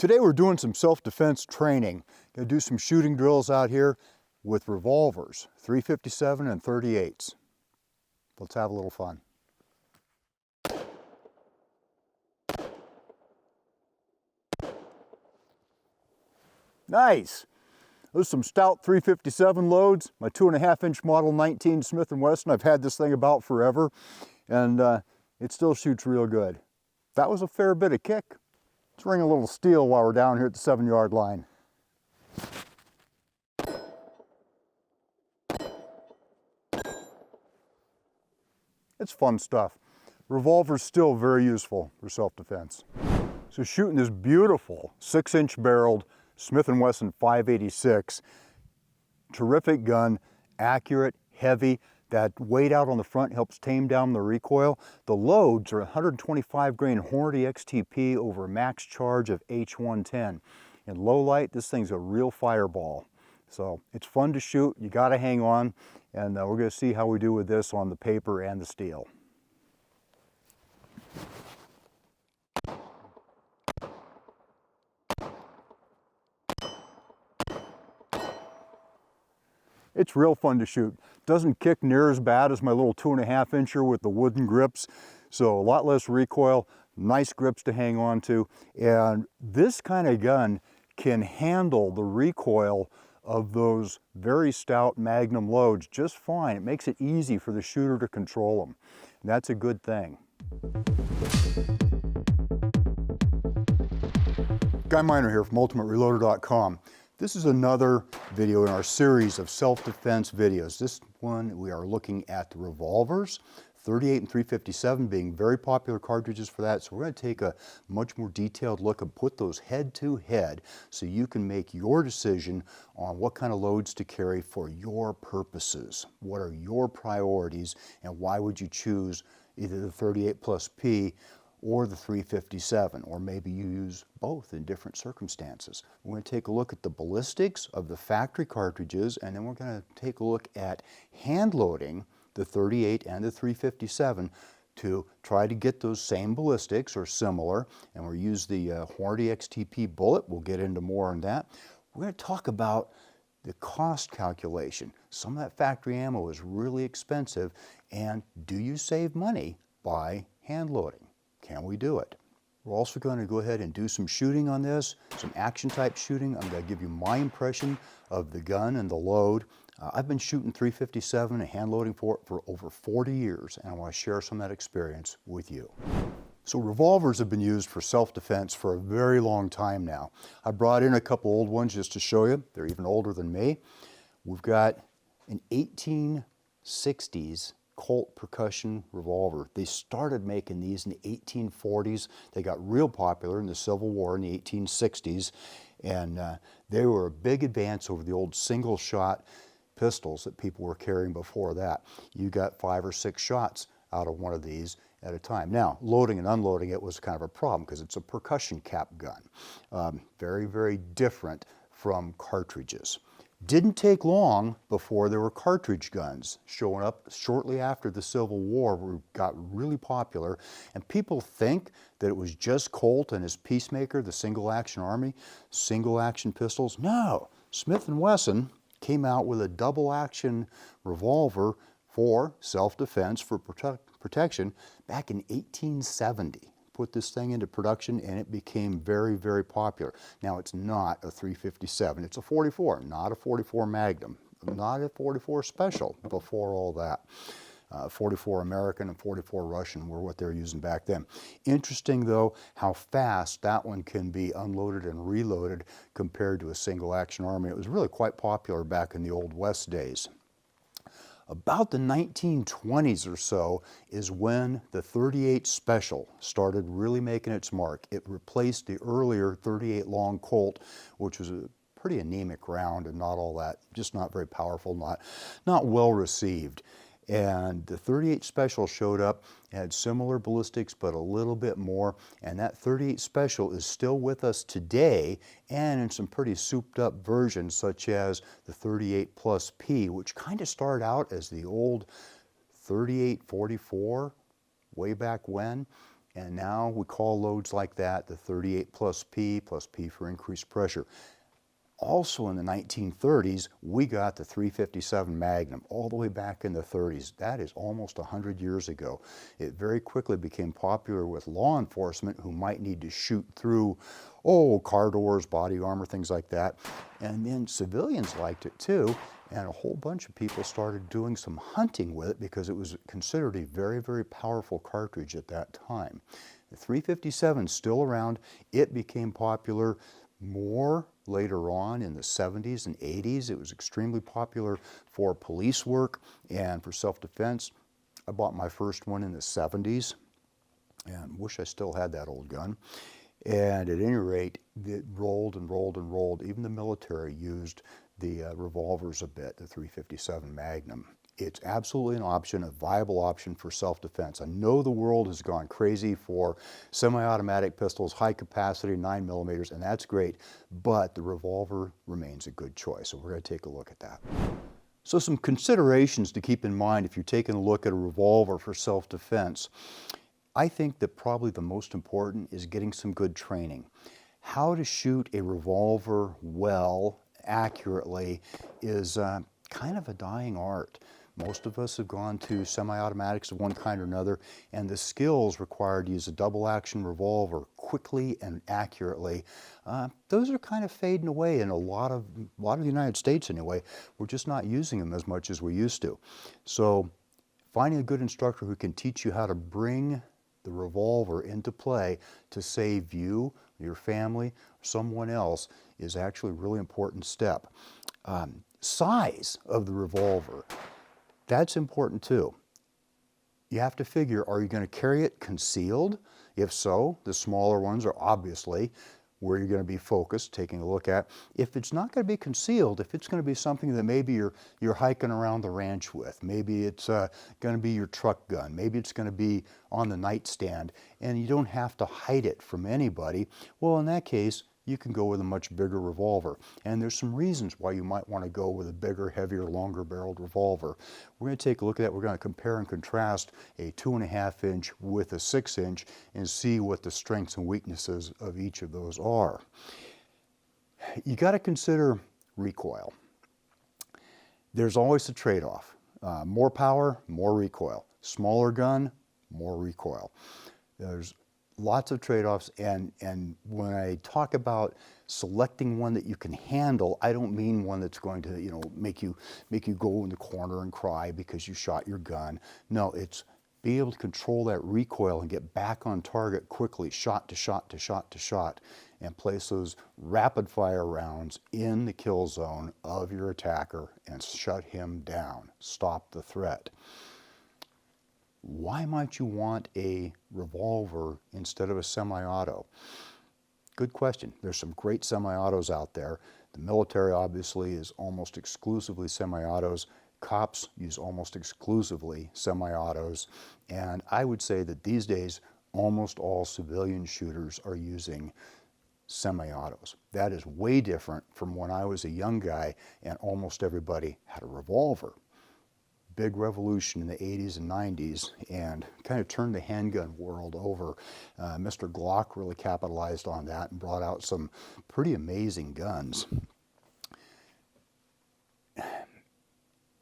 Today we're doing some self-defense training. Gonna do some shooting drills out here with revolvers, 357 and 38s. Let's have a little fun. Nice. Those are some stout 357 loads, my 2.5-inch model 19 Smith & Wesson. I've had this thing about forever, and it still shoots real good. That was a fair bit of kick. Let's ring a little steel while we're down here at the 7-yard line. It's fun stuff. Revolver's still very useful for self-defense. So shooting this beautiful 6-inch barreled Smith & Wesson 586, terrific gun, accurate, heavy. That weight out on the front helps tame down the recoil. The loads are 125 grain Hornady XTP over a max charge of H110. In low light, this thing's a real fireball. So it's fun to shoot, you gotta hang on, and we're gonna see how we do with this on the paper and the steel. It's real fun to shoot. Doesn't kick near as bad as my little 2.5-incher with the wooden grips, so a lot less recoil, nice grips to hang on to, and this kind of gun can handle the recoil of those very stout Magnum loads just fine. It makes it easy for the shooter to control them. And that's a good thing. Guy Miner here from UltimateReloader.com. This is another video in our series of self-defense videos. This one we are looking at the revolvers, 38 and 357 being very popular cartridges for that. So we're going to take a much more detailed look and put those head to head so you can make your decision on what kind of loads to carry for your purposes. What are your priorities and why would you choose either the 38 plus P or the 357, or maybe you use both in different circumstances. We're going to take a look at the ballistics of the factory cartridges, and then we're going to take a look at hand loading the 38 and the 357 to try to get those same ballistics or similar, and we'll use the Hornady XTP bullet. We'll get into more on that. We're going to talk about the cost calculation. Some of that factory ammo is really expensive, and do you save money by hand loading? Can we do it? We're also going to go ahead and do some shooting on this, some action type shooting. I'm going to give you my impression of the gun and the load. I've been shooting 357 and hand loading for it for over 40 years, and I want to share some of that experience with you. So revolvers have been used for self-defense for a very long time now. I brought in a couple old ones just to show you. They're even older than me. We've got an 1860s Colt percussion revolver. They started making these in the 1840s. They got real popular in the Civil War in the 1860s, and they were a big advance over the old single shot pistols that people were carrying before that. You got 5 or 6 shots out of one of these at a time. Now, loading and unloading it was kind of a problem because it's a percussion cap gun. Very, very different from cartridges. Didn't take long before there were cartridge guns showing up shortly after the Civil War got really popular, and people think that it was just Colt and his Peacemaker, the single action army, single action pistols. No, Smith & Wesson came out with a double action revolver for self-defense, for protection back in 1870. Put this thing into production and it became very, very popular. Now it's not a 357, it's a 44, not a 44 Magnum, not a 44 Special before all that. 44 American and 44 Russian were what they were using back then. Interesting though how fast that one can be unloaded and reloaded compared to a single action army. It was really quite popular back in the Old West days. About the 1920s or so is when the 38 Special started really making its mark. It replaced the earlier 38 Long Colt, which was a pretty anemic round and not all that, just not very powerful, not well received. And the 38 Special showed up, had similar ballistics but a little bit more, and that 38 Special is still with us today and in some pretty souped up versions such as the 38 Plus P, which kind of started out as the old 38-44 way back when, And now we call loads like that the 38 plus P for increased pressure. Also in the 1930s, we got the 357 Magnum all the way back in the 30s. That is almost 100 years ago. It very quickly became popular with law enforcement who might need to shoot through, car doors, body armor, things like that. And then civilians liked it too. And a whole bunch of people started doing some hunting with it because it was considered a very, very powerful cartridge at that time. The 357 is still around. It became popular more later on in the 70s and 80s. It was extremely popular for police work and for self-defense. I bought my first one in the 70s and wish I still had that old gun. And at any rate, it rolled and rolled and rolled. Even the military used the revolvers a bit, the 357 Magnum. It's absolutely an option, a viable option for self-defense. I know the world has gone crazy for semi-automatic pistols, high capacity, 9mm, and that's great, but the revolver remains a good choice. So we're going to take a look at that. So some considerations to keep in mind if you're taking a look at a revolver for self-defense. I think that probably the most important is getting some good training. How to shoot a revolver well, accurately, is kind of a dying art. Most of us have gone to semi-automatics of one kind or another, and the skills required to use a double-action revolver quickly and accurately, those are kind of fading away in a lot of the United States anyway. We're just not using them as much as we used to. So finding a good instructor who can teach you how to bring the revolver into play to save you, your family, someone else is actually a really important step. Size of the revolver. That's important too. You have to figure, are you going to carry it concealed? If so, the smaller ones are obviously where you're going to be focused, taking a look at. If it's not going to be concealed, if it's going to be something that maybe you're hiking around the ranch with, maybe it's going to be your truck gun, maybe it's going to be on the nightstand, and you don't have to hide it from anybody, well, in that case, you can go with a much bigger revolver. And there's some reasons why you might want to go with a bigger, heavier, longer barreled revolver. We're going to take a look at that. We're going to compare and contrast a 2.5 inch with a 6 inch and see what the strengths and weaknesses of each of those are. You got to consider recoil. There's always a trade-off. More power, more recoil. Smaller gun, more recoil. There's lots of trade-offs, and when I talk about selecting one that you can handle, I don't mean one that's going to, make you go in the corner and cry because you shot your gun. No, it's be able to control that recoil and get back on target quickly, shot to shot to shot to shot, and place those rapid-fire rounds in the kill zone of your attacker and shut him down, stop the threat. Why might you want a revolver instead of a semi-auto? Good question. There's some great semi-autos out there. The military obviously is almost exclusively semi-autos. Cops use almost exclusively semi-autos. And I would say that these days, almost all civilian shooters are using semi-autos. That is way different from when I was a young guy and almost everybody had a revolver. Big revolution in the 80s and 90s and kind of turned the handgun world over. Mr. Glock really capitalized on that and brought out some pretty amazing guns.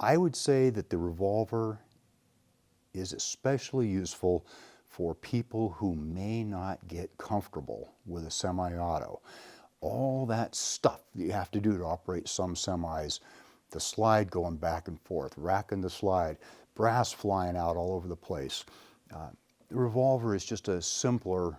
I would say that the revolver is especially useful for people who may not get comfortable with a semi-auto. All that stuff that you have to do to operate some semis, the slide going back and forth, racking the slide, brass flying out all over the place. The revolver is just a simpler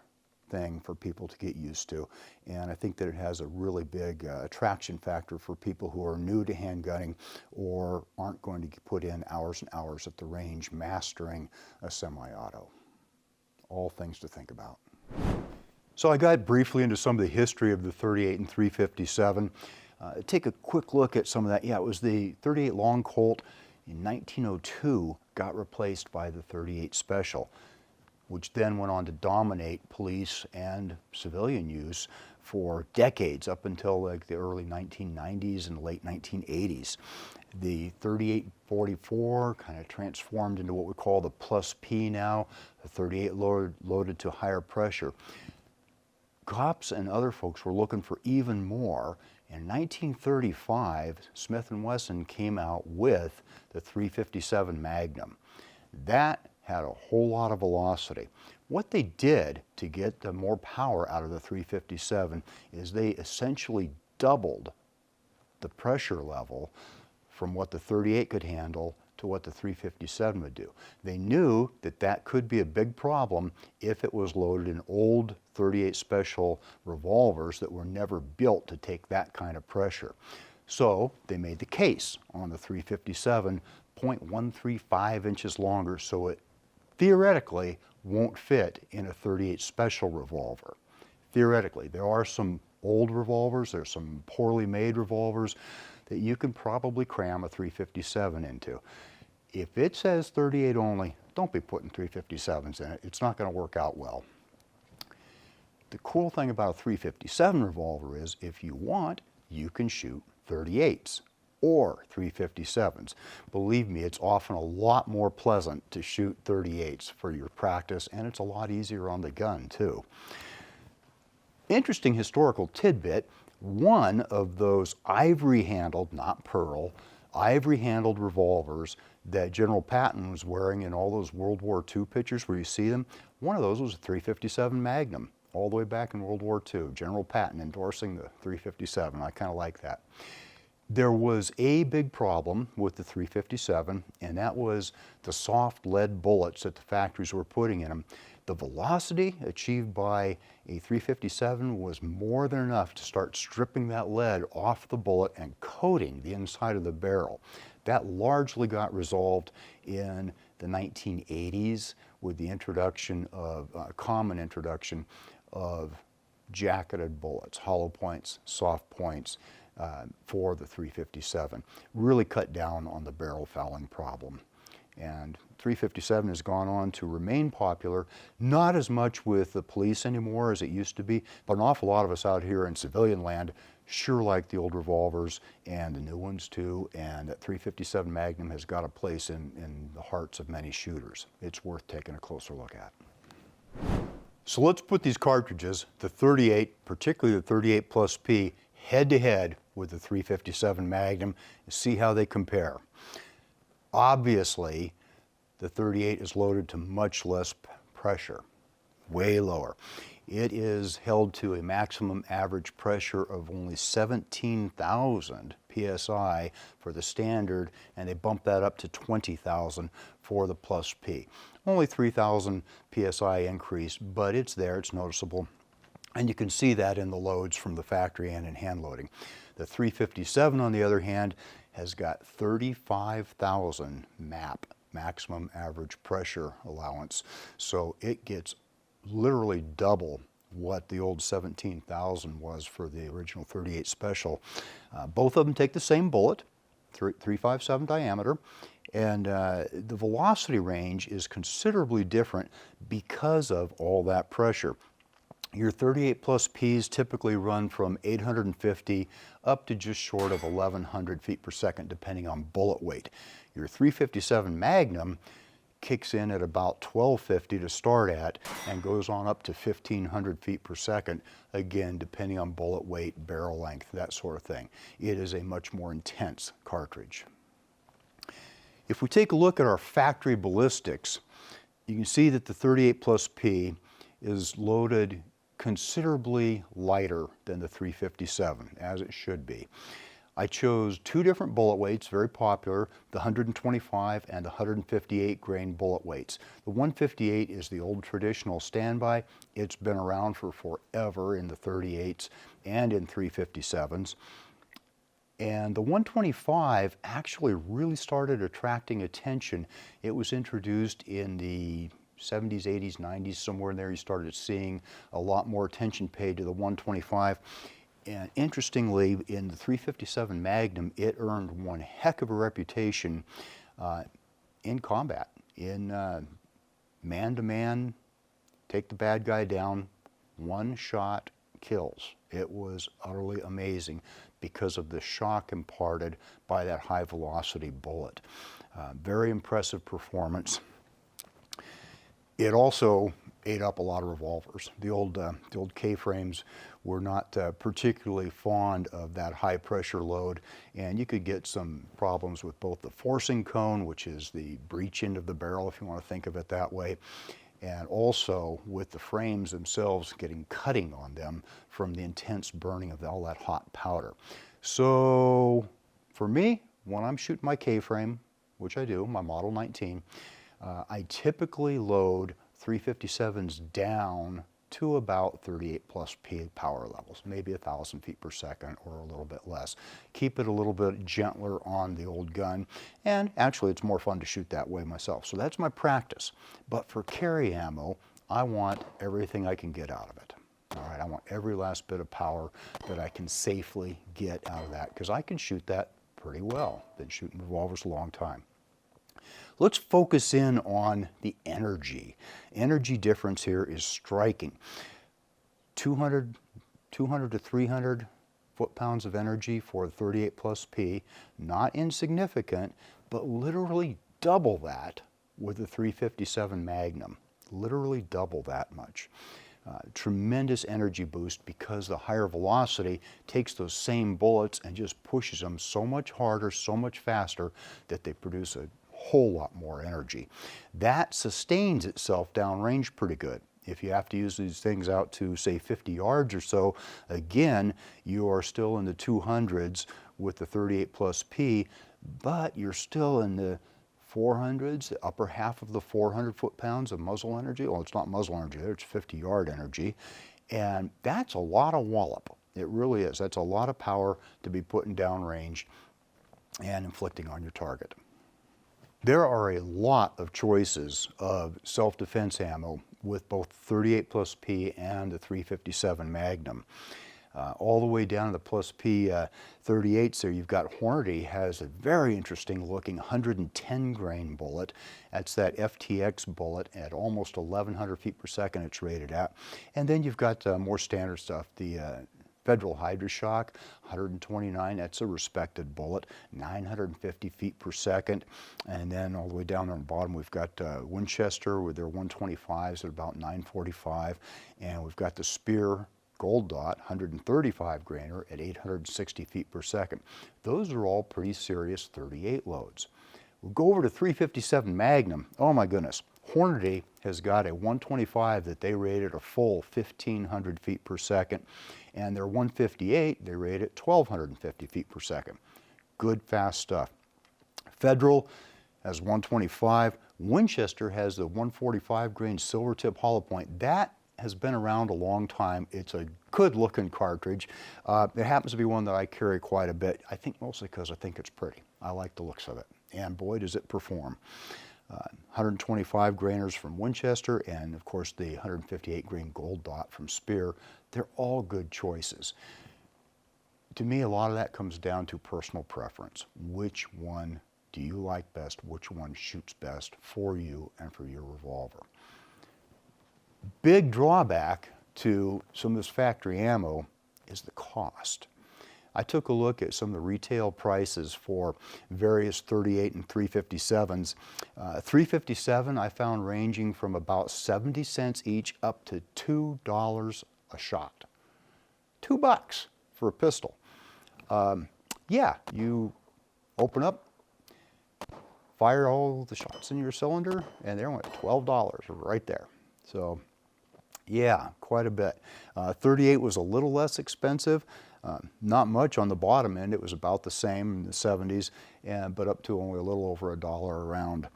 thing for people to get used to, and I think that it has a really big attraction factor for people who are new to handgunning or aren't going to put in hours and hours at the range mastering a semi-auto. All things to think about. So I got briefly into some of the history of the 38 and 357. Take a quick look at some of that. Yeah, it was the 38 Long Colt in 1902 got replaced by the 38 Special. which then went on to dominate police and civilian use for decades, up until like the early 1990s and late 1980s. The 38-44 kind of transformed into what we call the plus P now, the 38 loaded to higher pressure. Cops and other folks were looking for even more. In 1935, Smith & Wesson came out with the .357 Magnum. That had a whole lot of velocity. What they did to get more power out of the .357 is they essentially doubled the pressure level from what the .38 could handle to what the .357 would do. They knew that that could be a big problem if it was loaded in old .38 special revolvers that were never built to take that kind of pressure. So they made the case on the .357, 0.135 inches longer, so it theoretically won't fit in a .38 special revolver. Theoretically, there are some old revolvers, there's some poorly made revolvers that you can probably cram a .357 into. If it says .38 only, don't be putting .357s in it. It's not going to work out well. The cool thing about a .357 revolver is if you want, you can shoot .38s or .357s. Believe me, it's often a lot more pleasant to shoot .38s for your practice, and it's a lot easier on the gun too. Interesting historical tidbit, one of those ivory-handled, not pearl, ivory-handled revolvers that General Patton was wearing in all those World War II pictures where you see them, one of those was a .357 Magnum, all the way back in World War II. General Patton endorsing the .357. I kind of like that. There was a big problem with the .357, and that was the soft lead bullets that the factories were putting in them. The velocity achieved by a .357 was more than enough to start stripping that lead off the bullet and coating the inside of the barrel. That largely got resolved in the 1980s with the introduction of, common introduction of jacketed bullets, hollow points, soft points, for the .357. Really cut down on the barrel fouling problem. And .357 has gone on to remain popular, not as much with the police anymore as it used to be, but an awful lot of us out here in civilian land sure like the old revolvers and the new ones too, and that .357 Magnum has got a place in the hearts of many shooters. It's worth taking a closer look at. So let's put these cartridges, the .38, particularly the .38 plus P, head to head with the .357 Magnum and see how they compare. Obviously, the .38 is loaded to much less pressure, way lower. It is held to a maximum average pressure of only 17,000 psi for the standard, and they bump that up to 20,000 for the plus P. Only 3,000 psi increase, but it's there, it's noticeable. And you can see that in the loads from the factory and in hand loading. The .357, on the other hand, has got 35,000 MAP, maximum average pressure allowance. So it gets literally double what the old 17,000 was for the original .38 special. Both of them take the same bullet, 357 diameter, and the velocity range is considerably different because of all that pressure. Your .38 plus Ps typically run from 850 up to just short of 1,100 feet per second, depending on bullet weight. Your .357 Magnum kicks in at about 1,250 to start at and goes on up to 1,500 feet per second, again, depending on bullet weight, barrel length, that sort of thing. It is a much more intense cartridge. If we take a look at our factory ballistics, you can see that the .38 plus P is loaded considerably lighter than the .357, as it should be. I chose two different bullet weights, very popular, the 125 and the 158 grain bullet weights. The 158 is the old traditional standby. It's been around for forever in the .38s and in .357s. And the 125 actually really started attracting attention. It was introduced in the 70s, 80s, 90s, somewhere in there you started seeing a lot more attention paid to the 125. And interestingly, in the .357 Magnum, it earned one heck of a reputation in combat, in man-to-man take the bad guy down. One shot kills. It was utterly amazing because of the shock imparted by that high velocity bullet. Very impressive performance. It also ate up a lot of revolvers. The old K-frames were not particularly fond of that high pressure load, and you could get some problems with both the forcing cone, which is the breech end of the barrel if you want to think of it that way, and also with the frames themselves getting cutting on them from the intense burning of all that hot powder. So for me, when I'm shooting my K-frame, which I do, my Model 19, I typically load 357s down to about 38 plus P power levels, maybe 1,000 feet per second or a little bit less. Keep it a little bit gentler on the old gun, and actually it's more fun to shoot that way myself. So that's my practice. But for carry ammo, I want everything I can get out of it. All right, I want every last bit of power that I can safely get out of that, because I can shoot that pretty well. Been shooting revolvers a long time. Let's focus in on the energy. Energy difference here is striking. 200 to 300 foot-pounds of energy for 38 plus P, not insignificant, but literally double that with the 357 Magnum. Literally double that much. Tremendous energy boost because the higher velocity takes those same bullets and just pushes them so much harder, so much faster that they produce a whole lot more energy. That sustains itself downrange pretty good. If you have to use these things out to, say, 50 yards or so, again, you are still in the 200s with the 38 plus P, but you're still in the 400s, the upper half of the 400 foot-pounds of muzzle energy. Well, it's not muzzle energy there, it's 50-yard energy. And that's a lot of wallop. It really is. That's a lot of power to be putting downrange and inflicting on your target. There are a lot of choices of self-defense ammo with both 38 plus P and the 357 Magnum. All the way down to the plus P 38s there, you've got Hornady has a very interesting looking 110 grain bullet. That's that FTX bullet at almost 1,100 feet per second it's rated at. And then you've got more standard stuff, the Federal Hydroshock 129, that's a respected bullet, 950 feet per second. And then all the way down there on the bottom we've got Winchester with their 125s at about 945, and we've got the Spear Gold Dot 135 grainer at 860 feet per second. Those are all pretty serious 38 loads. We'll go over to 357 Magnum. Oh my goodness. Hornady has got a 125 that they rated a full 1,500 feet per second, and their 158 they rate at 1,250 feet per second. Good fast stuff. Federal has 125. Winchester has the 145 grain silver tip hollow point. That has been around a long time. It's a good looking cartridge. It happens to be one that I carry quite a bit. I think mostly because I think it's pretty. I like the looks of it, and boy does it perform. 125 grainers from Winchester, and of course the 158 grain Gold Dot from Spear. They're all good choices. To me, a lot of that comes down to personal preference. Which one do you like best? Which one shoots best for you and for your revolver? Big drawback to some of this factory ammo is the cost. I took a look at some of the retail prices for various 38 and 357s. 357 I found ranging from about 70 cents each up to $2 a shot. $2 for a pistol. Yeah, you open up, fire all the shots in your cylinder, and they're only $12 right there. So yeah, quite a bit. 38 was a little less expensive. Not much on the bottom end. It was about the same in the 70s, but up to only a little over $1 a round.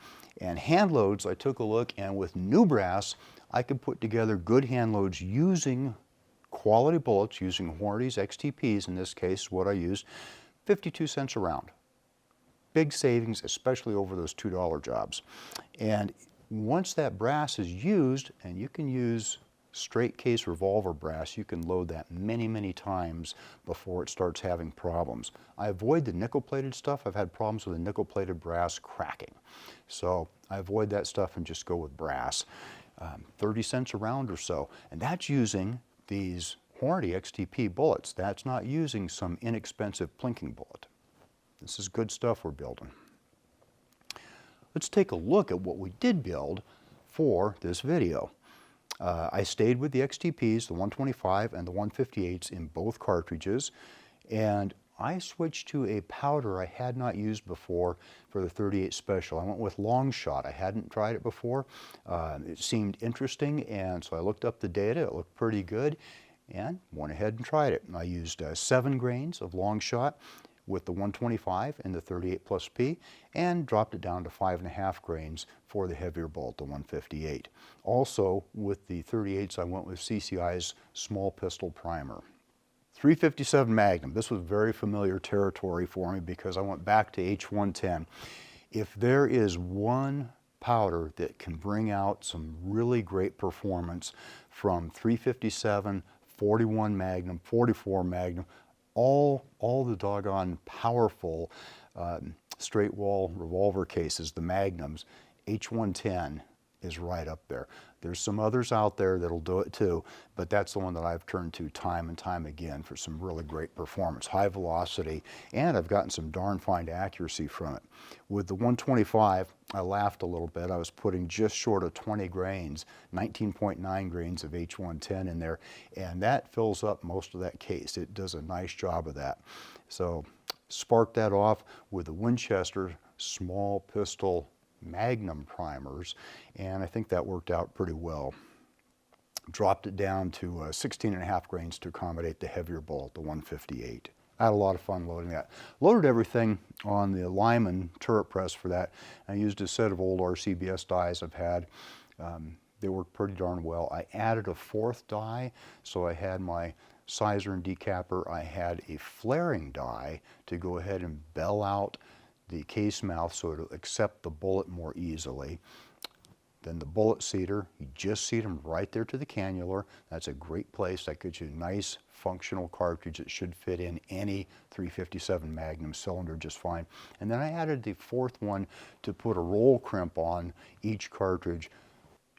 And hand loads, I took a look, and with new brass, I could put together good hand loads using quality bullets, using Hornady's XTPs in this case, what I used, 52 cents a round. Big savings, especially over those $2 jobs. And once that brass is used, and you can use straight case revolver brass, you can load that many, many times before it starts having problems. I avoid the nickel-plated stuff. I've had problems with the nickel-plated brass cracking. So I avoid that stuff and just go with brass. 30 cents a round or so. And that's using these Hornady XTP bullets. That's not using some inexpensive plinking bullet. This is good stuff we're building. Let's take a look at what we did build for this video. I stayed with the XTPs, the 125 and the 158s in both cartridges, and I switched to a powder I had not used before for the 38 Special. I went with Long Shot. I hadn't tried it before. It seemed interesting, and so I looked up the data. It looked pretty good, and went ahead and tried it. I used 7 grains of Long Shot with the 125 and the 38 plus P, and dropped it down to 5.5 grains for the heavier bullet, the 158. Also, with the 38s, I went with CCI's small pistol primer. 357 Magnum. This was very familiar territory for me because I went back to H110. If there is one powder that can bring out some really great performance from 357, 41 Magnum, 44 Magnum, all the doggone powerful straight wall revolver cases, the Magnums, H110 is right up there. There's some others out there that'll do it too, but that's the one that I've turned to time and time again for some really great performance, high velocity, and I've gotten some darn fine accuracy from it. With the 125, I laughed a little bit. I was putting just short of 20 grains, 19.9 grains of H110 in there, and that fills up most of that case. It does a nice job of that. So sparked that off with the Winchester small pistol Magnum primers, and I think that worked out pretty well. Dropped it down to 16.5 grains to accommodate the heavier bullet, the 158. I had a lot of fun loading that. Loaded everything on the Lyman turret press for that. I used a set of old RCBS dies I've had. They worked pretty darn well. I added a 4th die, so I had my sizer and decapper. I had a flaring die to go ahead and bell out the case mouth so it'll accept the bullet more easily. Then the bullet seater, you just seat them right there to the cannula. That's a great place. That gives you a nice functional cartridge that should fit in any 357 Magnum cylinder just fine. And then I added the 4th one to put a roll crimp on each cartridge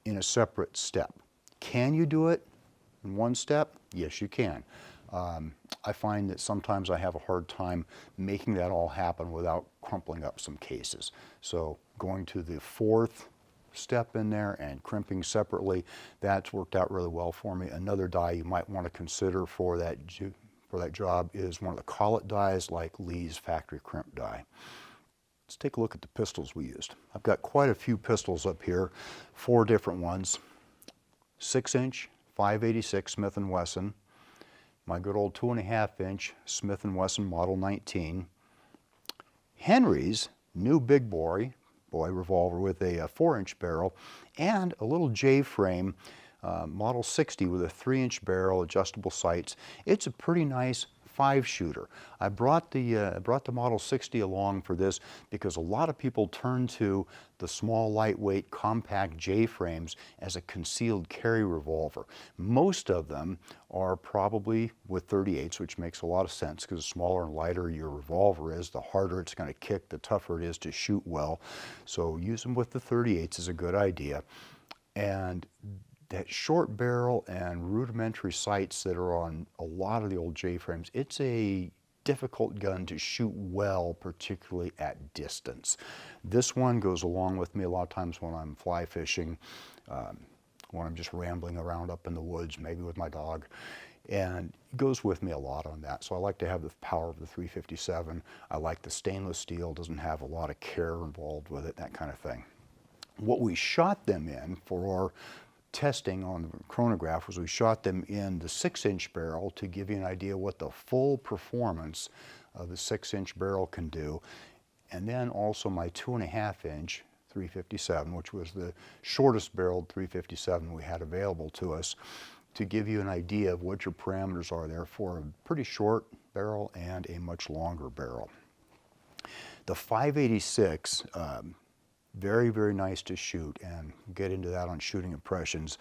in a separate step. Can you do it in one step? Yes, you can. I find that sometimes I have a hard time making that all happen without crumpling up some cases. So going to the 4th step in there and crimping separately, that's worked out really well for me. Another die you might want to consider for that job is one of the collet dies like Lee's factory crimp die. Let's take a look at the pistols we used. I've got quite a few pistols up here, 4 different ones. 6-inch 586 Smith & Wesson. My good old 2.5-inch Smith & Wesson Model 19. Henry's new big boy revolver with a 4-inch barrel and a little J-frame Model 60 with a 3-inch barrel, adjustable sights. It's a pretty nice 5-shooter. I brought the Model 60 along for this because a lot of people turn to the small, lightweight, compact J-frames as a concealed carry revolver. Most of them are probably with 38s, which makes a lot of sense because the smaller and lighter your revolver is, the harder it's going to kick, the tougher it is to shoot well. So use them with the 38s is a good idea. And that short barrel and rudimentary sights that are on a lot of the old J-frames, it's a difficult gun to shoot well, particularly at distance. This one goes along with me a lot of times when I'm fly fishing, when I'm just rambling around up in the woods, maybe with my dog, and it goes with me a lot on that. So I like to have the power of the 357. I like the stainless steel, doesn't have a lot of care involved with it, that kind of thing. What we shot them in for our testing on the chronograph was we shot them in the 6-inch barrel to give you an idea what the full performance of the 6-inch barrel can do, and then also my 2.5-inch 357, which was the shortest barreled 357 we had available to us, to give you an idea of what your parameters are there for a pretty short barrel and a much longer barrel. The 586, very, very nice to shoot, and get into that on shooting impressions,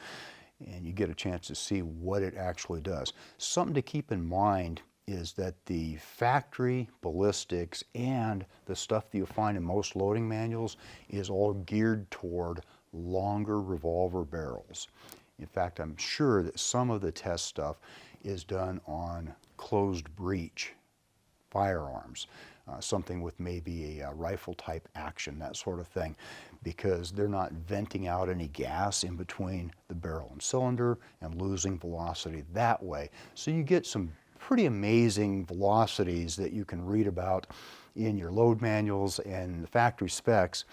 and you get a chance to see what it actually does. Something to keep in mind is that the factory ballistics and the stuff that you find in most loading manuals is all geared toward longer revolver barrels. In fact, I'm sure that some of the test stuff is done on closed breech firearms, something with maybe a rifle type action, that sort of thing, because they're not venting out any gas in between the barrel and cylinder and losing velocity that way. So you get some pretty amazing velocities that you can read about in your load manuals and the factory specs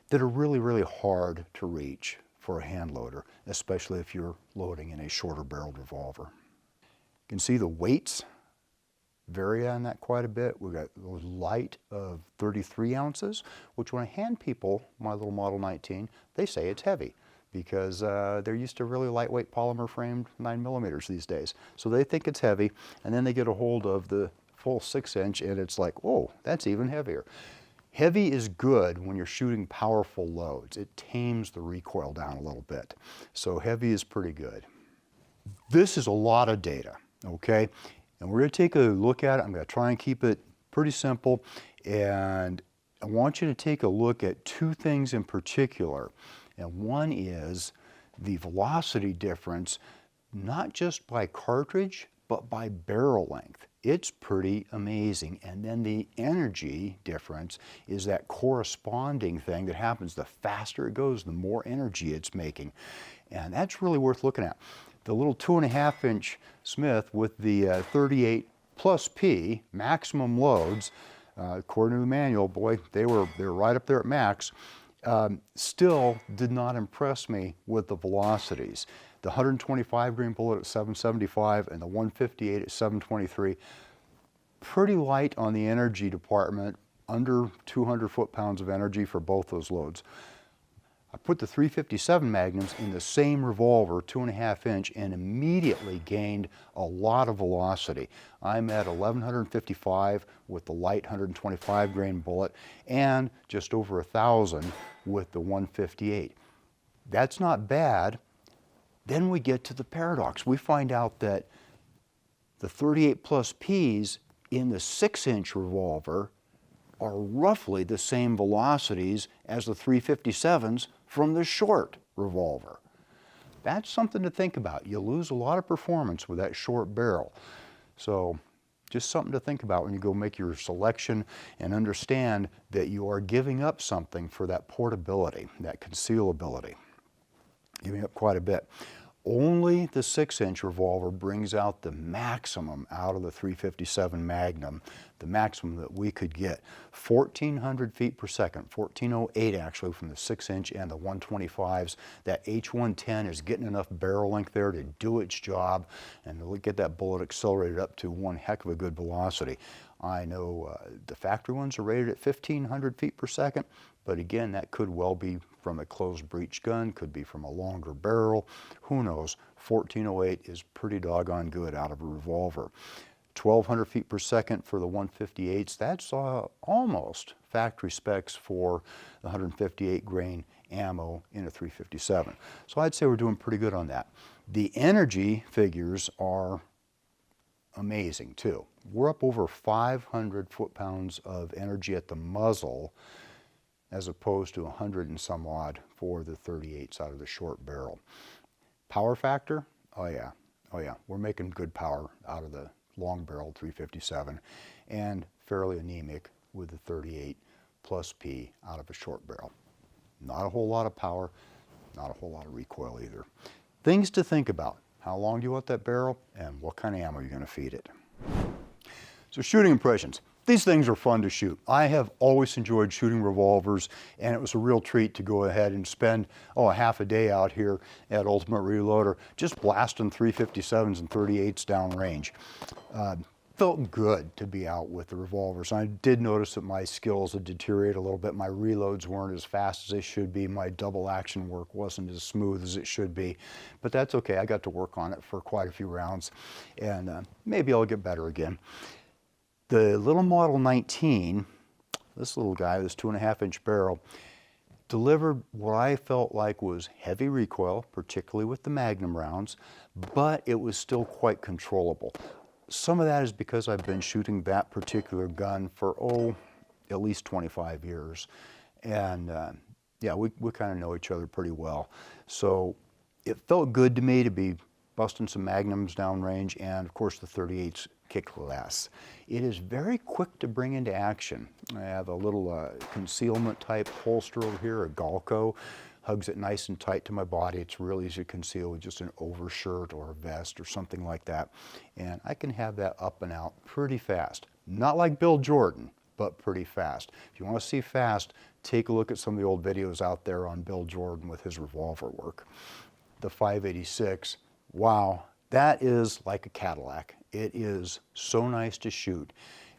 that are really, really hard to reach for a hand loader, especially if you're loading in a shorter barreled revolver. You can see the weights vary on that quite a bit. We've got those light of 33 ounces, which when I hand people my little Model 19, they say it's heavy because they're used to really lightweight polymer framed 9mm these days. So they think it's heavy, and then they get a hold of the full 6-inch and it's like, oh, that's even heavier. Heavy is good when you're shooting powerful loads. It tames the recoil down a little bit. So heavy is pretty good. This is a lot of data, okay? And we're going to take a look at it. I'm going to try and keep it pretty simple. And I want you to take a look at two things in particular. And one is the velocity difference, not just by cartridge, but by barrel length. It's pretty amazing. And then the energy difference is that corresponding thing that happens. The faster it goes, the more energy it's making. And that's really worth looking at. The little 2.5-inch Smith with the 38 plus P maximum loads, according to the manual, boy, they were right up there at max, still did not impress me with the velocities. The 125 grain bullet at 775 and the 158 at 723, pretty light on the energy department, under 200 foot-pounds of energy for both those loads. I put the 357 Magnums in the same revolver, 2.5-inch, and immediately gained a lot of velocity. I'm at 1155 with the light 125 grain bullet and just over 1,000 with the 158. That's not bad. Then we get to the paradox. We find out that the 38 plus Ps in the 6-inch revolver are roughly the same velocities as the 357s from the short revolver. That's something to think about. You lose a lot of performance with that short barrel. So just something to think about when you go make your selection and understand that you are giving up something for that portability, that concealability. Giving up quite a bit. Only the 6-inch revolver brings out the maximum out of the 357 Magnum, the maximum that we could get. 1,400 feet per second, 1,408 actually from the 6-inch and the 125s. That H110 is getting enough barrel length there to do its job and to get that bullet accelerated up to one heck of a good velocity. I know the factory ones are rated at 1,500 feet per second, but again, that could well be from a closed breech gun, could be from a longer barrel, who knows. 1,408 is pretty doggone good out of a revolver. 1,200 feet per second for the 158s, that's almost factory specs for the 158 grain ammo in a 357. So I'd say we're doing pretty good on that. The energy figures are amazing too. We're up over 500 foot-pounds of energy at the muzzle as opposed to 100 and some odd for the 38s out of the short barrel. Power factor, oh yeah, we're making good power out of the long barrel 357 and fairly anemic with the 38 plus P out of a short barrel. Not a whole lot of power, not a whole lot of recoil either. Things to think about. How long do you want that barrel and what kind of ammo you're going to feed it. So shooting impressions. These things are fun to shoot. I have always enjoyed shooting revolvers, and it was a real treat to go ahead and spend a half a day out here at Ultimate Reloader just blasting 357s and 38s downrange. Felt good to be out with the revolvers. I did notice that my skills had deteriorated a little bit. My reloads weren't as fast as they should be. My double action work wasn't as smooth as it should be, but that's okay. I got to work on it for quite a few rounds, and maybe I'll get better again. The little Model 19, this little guy, this 2.5-inch barrel, delivered what I felt like was heavy recoil, particularly with the Magnum rounds, but it was still quite controllable. Some of that is because I've been shooting that particular gun for, at least 25 years. And Yeah, we kind of know each other pretty well. So it felt good to me to be busting some Magnums downrange, and of course the 38s kick less. It is very quick to bring into action. I have a little concealment type holster over here, a Galco. Hugs it nice and tight to my body. It's real easy to conceal with just an overshirt or a vest or something like that. And I can have that up and out pretty fast. Not like Bill Jordan, but pretty fast. If you want to see fast, take a look at some of the old videos out there on Bill Jordan with his revolver work. The 586, wow, that is like a Cadillac. It is so nice to shoot.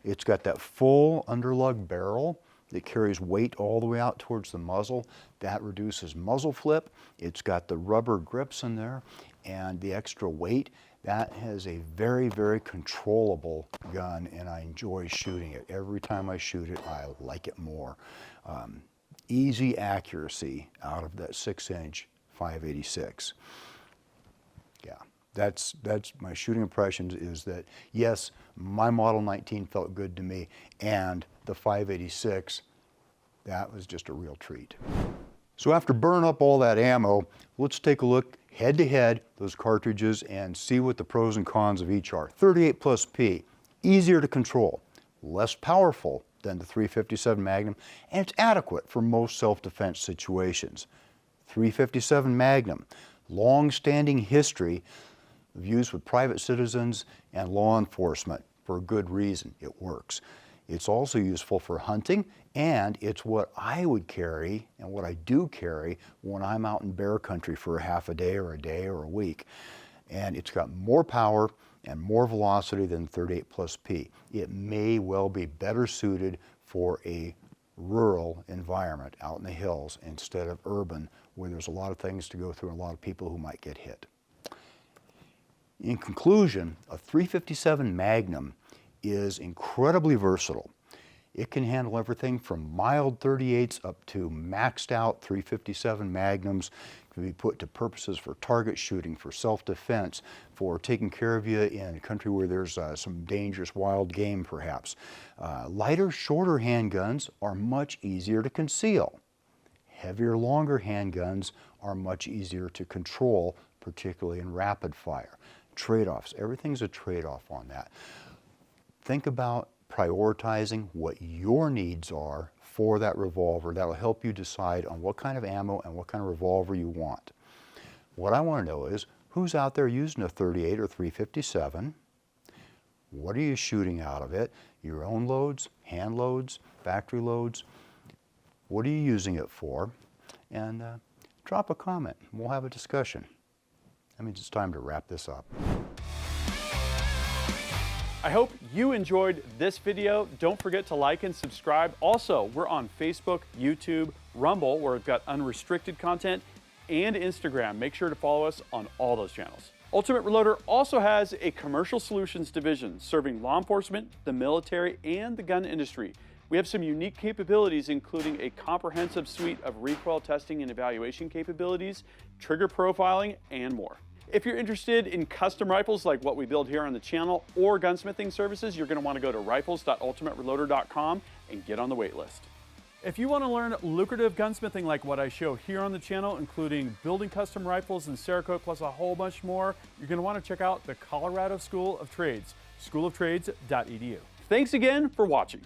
It's got that full underlug barrel that carries weight all the way out towards the muzzle. That reduces muzzle flip. It's got the rubber grips in there and the extra weight. That has a very, very controllable gun, and I enjoy shooting it. Every time I shoot it, I like it more. Easy accuracy out of that 6-inch 586. Yeah, that's my shooting impressions, is that yes, my Model 19 felt good to me, and the 586, that was just a real treat. So after burning up all that ammo, let's take a look head to head, those cartridges, and see what the pros and cons of each are. 38 plus P, easier to control, less powerful than the 357 Magnum, and it's adequate for most self-defense situations. 357 Magnum, long-standing history of use with private citizens and law enforcement for a good reason. It works. It's also useful for hunting, and it's what I would carry and what I do carry when I'm out in bear country for a half a day or a week. And it's got more power and more velocity than 38 plus P. It may well be better suited for a rural environment out in the hills instead of urban, where there's a lot of things to go through and a lot of people who might get hit. In conclusion, a 357 Magnum is incredibly versatile. It can handle everything from mild 38s up to maxed out 357 Magnums. It can be put to purposes for target shooting, for self-defense, for taking care of you in a country where there's some dangerous wild game perhaps. Lighter, shorter handguns are much easier to conceal. Heavier, longer handguns are much easier to control, particularly in rapid fire. Trade-offs, everything's a trade-off on that. Think about prioritizing what your needs are for that revolver. That'll help you decide on what kind of ammo and what kind of revolver you want. What I want to know is, who's out there using a 38 or 357? What are you shooting out of it? Your own loads, hand loads, factory loads? What are you using it for? And drop a comment. We'll have a discussion. That means it's time to wrap this up. I hope you enjoyed this video. Don't forget to like and subscribe. Also, we're on Facebook, YouTube, Rumble, where we've got unrestricted content, and Instagram. Make sure to follow us on all those channels. Ultimate Reloader also has a commercial solutions division serving law enforcement, the military, and the gun industry. We have some unique capabilities, including a comprehensive suite of recoil testing and evaluation capabilities, trigger profiling, and more. If you're interested in custom rifles like what we build here on the channel or gunsmithing services, you're going to want to go to rifles.ultimatereloader.com and get on the wait list. If you want to learn lucrative gunsmithing like what I show here on the channel, including building custom rifles and Cerakote plus a whole bunch more, you're going to want to check out the Colorado School of Trades, schooloftrades.edu. Thanks again for watching.